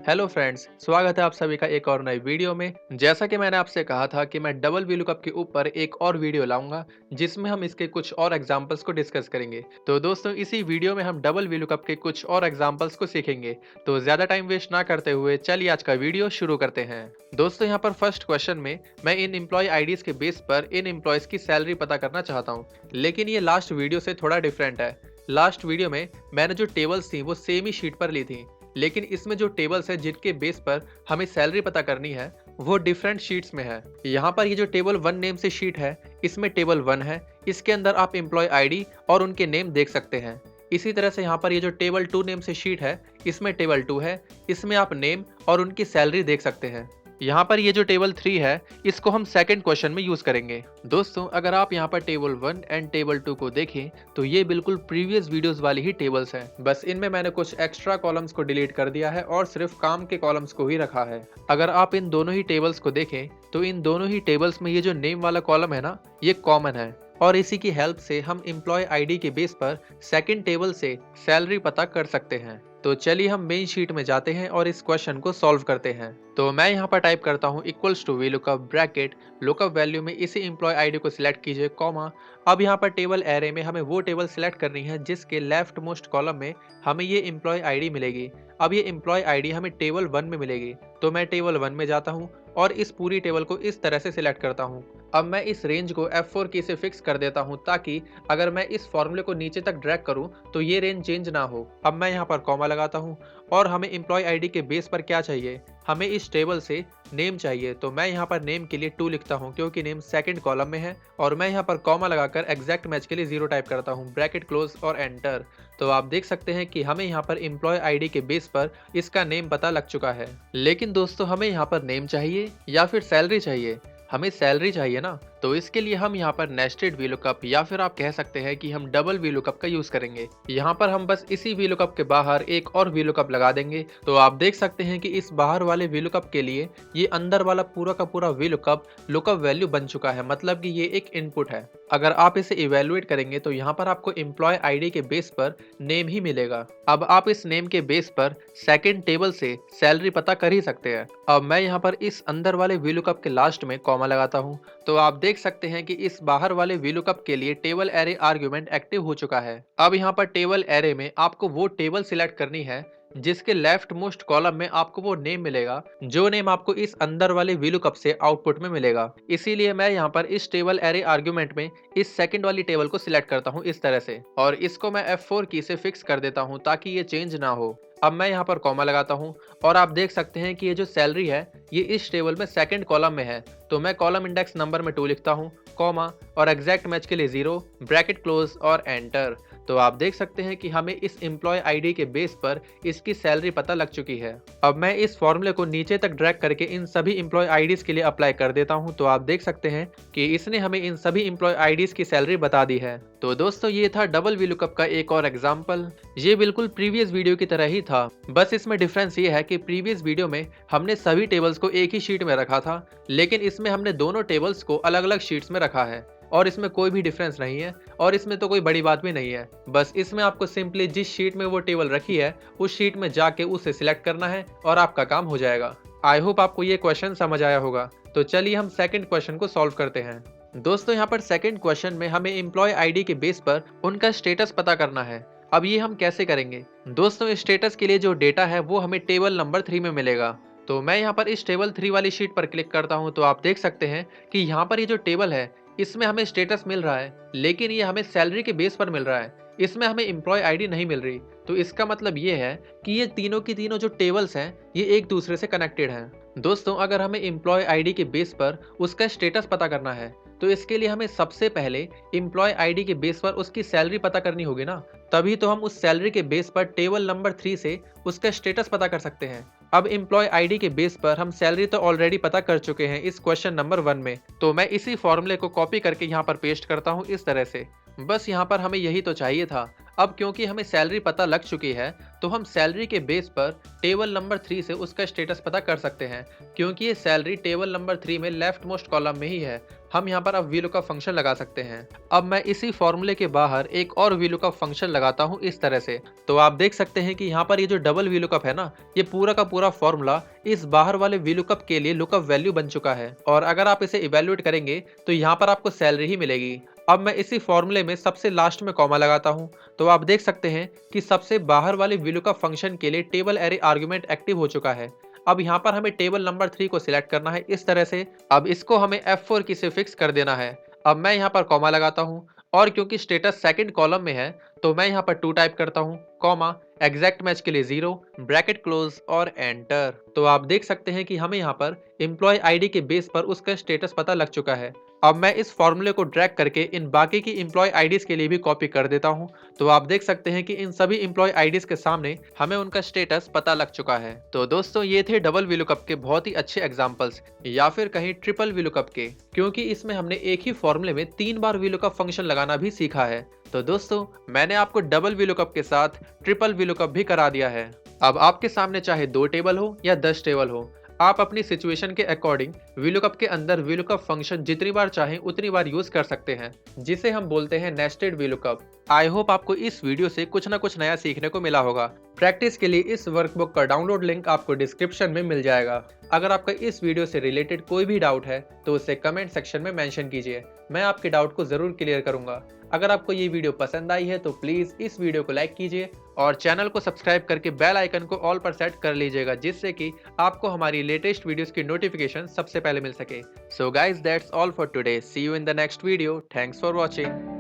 Hello friends, स्वागत है आप सभी का एक और नई वीडियो में। जैसा कि मैंने आपसे कहा था कि मैं डबल वीलुकअप के ऊपर एक और वीडियो लाऊंगा जिसमें हम इसके कुछ और एग्जांपल्स को डिस्कस करेंगे। तो दोस्तों, इसी वीडियो में हम डबल वीलुकअप के कुछ और एग्जांपल्स को सीखेंगे। तो ज्यादा टाइम वेस्ट ना करते हुए चलिए आज का वीडियो शुरू करते हैं। दोस्तों, यहाँ पर फर्स्ट क्वेश्चन में मैं इन एम्प्लॉय आईडीज के बेस पर इन एम्प्लॉयज की सैलरी पता करना चाहता हूँ, लेकिन ये लास्ट वीडियो से थोड़ा डिफरेंट है। लास्ट वीडियो में मैंने जो टेबल्स थी वो सेम ही शीट पर ली थी, लेकिन इसमें जो टेबल्स है जिनके बेस पर हमें सैलरी पता करनी है वो डिफरेंट शीट्स में है। यहाँ पर ये जो टेबल 1 नेम से शीट है, इसमें टेबल 1 है, इसके अंदर आप एम्प्लॉय आईडी और उनके नेम देख सकते हैं। इसी तरह से यहाँ पर ये जो टेबल 2 नेम से शीट है, इसमें टेबल 2 है, इसमें आप नेम और उनकी सैलरी देख सकते हैं। यहाँ पर ये जो टेबल 3 है, इसको हम सेकंड क्वेश्चन में यूज करेंगे। दोस्तों, अगर आप यहाँ पर टेबल 1 एंड टेबल 2 को देखें तो ये बिल्कुल प्रीवियस वीडियोस वाली ही टेबल्स हैं, बस इनमें मैंने कुछ एक्स्ट्रा कॉलम्स को डिलीट कर दिया है और सिर्फ काम के कॉलम्स को ही रखा है। अगर आप इन दोनों ही टेबल्स को देखें तो इन दोनों ही टेबल्स में ये जो नेम वाला कॉलम है ना, ये कॉमन है और इसी की हेल्प से हम एम्प्लॉय आईडी के बेस पर सेकंड टेबल से सैलरी पता कर सकते हैं। तो चलिए हम मेन शीट में जाते हैं और इस क्वेश्चन को सॉल्व करते हैं। तो मैं यहाँ पर टाइप करता हूँ equals to VLOOKUP bracket lookup value में इसी एम्प्लॉय आईडी को सिलेक्ट कीजिए, कॉमा। अब यहाँ पर टेबल एरे में हमें वो टेबल सिलेक्ट करनी है जिसके लेफ्ट मोस्ट कॉलम में हमें ये एम्प्लॉय आईडी मिलेगी। अब ये एम्प्लॉय आईडी हमें टेबल 1 में मिलेगी, तो मैं टेबल 1 में जाता हूँ और इस पूरी टेबल को इस तरह से सिलेक्ट करता हूँ। अब मैं इस रेंज को F4 की से फिक्स कर देता हूँ ताकि अगर मैं इस फॉर्मूले को नीचे तक ड्रैग करूँ तो ये रेंज चेंज ना हो। अब मैं यहाँ पर कॉमा लगाता हूँ और हमें एम्प्लॉय आईडी के बेस पर क्या चाहिए, हमें इस टेबल से नेम चाहिए। तो मैं यहाँ पर नेम के लिए 2 लिखता हूँ क्योंकि नेम सेकंड कॉलम में है और मैं यहाँ पर कॉमा लगाकर एग्जैक्ट मैच के लिए 0 टाइप करता हूँ, ब्रैकेट क्लोज और एंटर। तो आप देख सकते हैं कि हमें यहाँ पर एम्प्लॉय आईडी के बेस पर इसका नेम पता लग चुका है। लेकिन दोस्तों, हमें यहाँ पर नेम चाहिए या फिर सैलरी चाहिए? हमें सैलरी चाहिए ना, तो इसके लिए हम यहाँ पर नेस्टेड वीलुकअप या फिर आप कह सकते हैं कि हम डबल वीलुकअप का यूज करेंगे। यहाँ पर हम बस इसी वीलुकअप के बाहर एक और वीलुकअप लगा देंगे। तो आप देख सकते हैं कि इस बाहर वाले वीलुकअप के लिए ये अंदर वाला पूरा का पूरा वीलुकअप लुकअप वैल्यू बन चुका है, मतलब कि ये एक इनपुट है। अगर आप इसे इवेलुएट करेंगे तो यहाँ पर आपको एम्प्लॉय आईडी के बेस पर नेम ही मिलेगा। अब आप इस नेम के बेस पर सेकेंड टेबल से सैलरी पता कर ही सकते हैं। अब मैं यहाँ पर इस अंदर वाले वीलुकअप के लास्ट में कॉमा लगाता हूँ। तो आप देख सकते हैं कि इस बाहर वाले वीलुकअप के लिए टेबल एरे आर्गुमेंट एक्टिव हो चुका है। अब यहाँ पर टेबल एरे में आपको वो टेबल सिलेक्ट करनी है जिसके लेफ्ट मोस्ट कॉलम में आपको वो नेम मिलेगा, जो नेम आपको इस अंदर वाले वीलुकअप से आउटपुट में मिलेगा। इसीलिए मैं यहाँ पर इस टेबल एरे आर्गुमेंट में इस सेकंड वाली टेबल को सिलेक्ट करता हूँ इस तरह से, और इसको मैं F4 की से फिक्स कर देता हूँ ताकि ये चेंज ना हो। अब मैं यहाँ पर कॉमा लगाता हूँ और आप देख सकते हैं कि ये जो सैलरी है ये इस टेबल में सेकंड कॉलम में है। तो मैं कॉलम इंडेक्स नंबर में 2 लिखता हूँ, कॉमा और एग्जैक्ट मैच के लिए 0, ब्रैकेट क्लोज और एंटर। तो आप देख सकते हैं कि हमें इस एम्प्लॉय आईडी के बेस पर इसकी सैलरी पता लग चुकी है। अब मैं इस फॉर्मूले को नीचे तक ड्रैग करके इन सभी एम्प्लॉय आईडीज के लिए अप्लाई कर देता हूं। तो आप देख सकते हैं कि इसने हमें इन सभी एम्प्लॉय आईडीज की सैलरी बता दी है। तो दोस्तों, ये था डबल वीलुकअप का एक और एग्जाम्पल। ये बिल्कुल प्रीवियस वीडियो की तरह ही था, बस इसमें डिफरेंस ये है कि प्रीवियस वीडियो में हमने सभी टेबल्स को एक ही शीट में रखा था, लेकिन इसमें हमने दोनों टेबल्स को अलग अलग शीट्स में रखा है और इसमें कोई भी डिफरेंस नहीं है और इसमें तो कोई बड़ी बात भी नहीं है। बस इसमें आपको सिंपली जिस शीट में वो टेबल रखी है उस शीट में जाके उसे सिलेक्ट करना है और आपका काम हो जाएगा। आई होप आपको ये क्वेश्चन समझ आया होगा। तो चलिए हम सेकंड क्वेश्चन को सॉल्व करते हैं। दोस्तों, यहाँ पर सेकंड क्वेश्चन में हमें एम्प्लॉय आईडी के बेस पर उनका स्टेटस पता करना है। अब ये हम कैसे करेंगे? दोस्तों, स्टेटस के लिए जो डेटा है वो हमें टेबल नंबर 3 में मिलेगा। तो मैं यहाँ पर इस टेबल 3 वाली शीट पर क्लिक करता हूँ। तो आप देख सकते हैं कि यहाँ पर ये जो टेबल है इसमें हमें स्टेटस मिल रहा है, लेकिन ये हमें सैलरी के बेस पर मिल रहा है, इसमें हमें एम्प्लॉय आईडी नहीं मिल रही। तो इसका मतलब ये है कि ये तीनों की तीनों जो टेबल्स हैं ये एक दूसरे से कनेक्टेड हैं। दोस्तों, अगर हमें एम्प्लॉय आईडी के बेस पर उसका स्टेटस पता करना है तो इसके लिए हमें सबसे पहले एम्प्लॉय आईडी के बेस पर उसकी सैलरी पता करनी होगी ना, तभी तो हम उस सैलरी के बेस पर टेबल नंबर 3 से उसका स्टेटस पता कर सकते हैं। अब एम्प्लॉय आईडी के बेस पर हम सैलरी तो ऑलरेडी पता कर चुके हैं इस क्वेश्चन नंबर 1 में, तो मैं इसी फॉर्मूले को कॉपी करके यहाँ पर पेस्ट करता हूँ इस तरह से। बस यहाँ पर हमें यही तो चाहिए था। अब क्योंकि हमें सैलरी पता लग चुकी है, तो हम सैलरी के बेस पर टेबल नंबर 3 से उसका स्टेटस पता कर सकते हैं। क्योंकि ये सैलरी टेबल नंबर 3 में लेफ्ट मोस्ट कॉलम में ही है, हम यहाँ पर अब VLOOKUP फंक्शन लगा सकते हैं। अब मैं इसी फॉर्मूले के बाहर एक और VLOOKUP फंक्शन लगाता हूँ इस तरह से। तो आप देख सकते हैं कि यहाँ पर ये जो डबल VLOOKUP है ना, ये पूरा का पूरा फॉर्मूला इस बाहर वाले VLOOKUP के लिए लुकअप वैल्यू बन चुका है, और अगर आप इसे इवेल्युएट करेंगे तो यहाँ पर आपको सैलरी ही मिलेगी। अब मैं इसी फॉर्मूले में सबसे लास्ट में कॉमा लगाता हूँ, तो आप देख सकते हैं कि सबसे बाहर वाले VLOOKUP फंक्शन के लिए टेबल एरे आर्गुमेंट एक्टिव हो चुका है। अब यहाँ पर हमें टेबल नंबर 3 को सिलेक्ट करना है इस तरह से। अब इसको हमें F4 की से फिक्स कर देना है। अब मैं यहाँ पर कॉमा लगाता हूँ, और क्योंकि स्टेटस सेकंड कॉलम में है तो मैं यहाँ पर 2 टाइप करता हूँ, कॉमा, एग्जैक्ट मैच के लिए 0, ब्रैकेट क्लोज और एंटर। तो आप देख सकते हैं कि हमें यहाँ पर एम्प्लॉय आईडी के बेस पर उसका स्टेटस पता लग चुका है। अब मैं इस फॉर्मूले को ड्रैग करके इन बाकी की एम्प्लॉय आईडीज के लिए भी कॉपी कर देता हूं। तो आप देख सकते हैं कि इन सभी एम्प्लॉय आईडीज के सामने हमें उनका स्टेटस पता लग चुका है। तो दोस्तों ये थे डबल VLOOKUP के बहुत ही अच्छे एग्जांपल्स, या फिर कहीं ट्रिपल VLOOKUP के, क्योंकि इसमें हमने एक ही फॉर्मूले में 3 बार VLOOKUP फंक्शन लगाना भी सीखा है। तो दोस्तों मैंने आपको डबल VLOOKUP के साथ ट्रिपल VLOOKUP भी करा दिया है। अब आपके सामने चाहे 2 टेबल हो या 10 टेबल हो, आप अपनी सिचुएशन के अकॉर्डिंग VLOOKUP के अंदर VLOOKUP फंक्शन जितनी बार चाहें उतनी बार यूज कर सकते हैं, जिसे हम बोलते हैं नेस्टेड VLOOKUP। आई होप आपको इस वीडियो से कुछ ना कुछ नया सीखने को मिला होगा। प्रैक्टिस के लिए इस वर्कबुक का डाउनलोड लिंक आपको डिस्क्रिप्शन में मिल जाएगा। अगर आपका इस वीडियो से रिलेटेड कोई भी डाउट है तो उसे कमेंट सेक्शन में मेंशन कीजिए, मैं आपके डाउट को जरूर क्लियर करूंगा। अगर आपको ये वीडियो पसंद आई है तो प्लीज इस वीडियो को लाइक कीजिए और चैनल को सब्सक्राइब करके बेल आइकन को ऑल पर सेट कर लीजिएगा, जिससे कि आपको हमारी लेटेस्ट वीडियोस की नोटिफिकेशन सबसे पहले मिल सके। So guys that's all for today, see you in the next video, thanks for watching.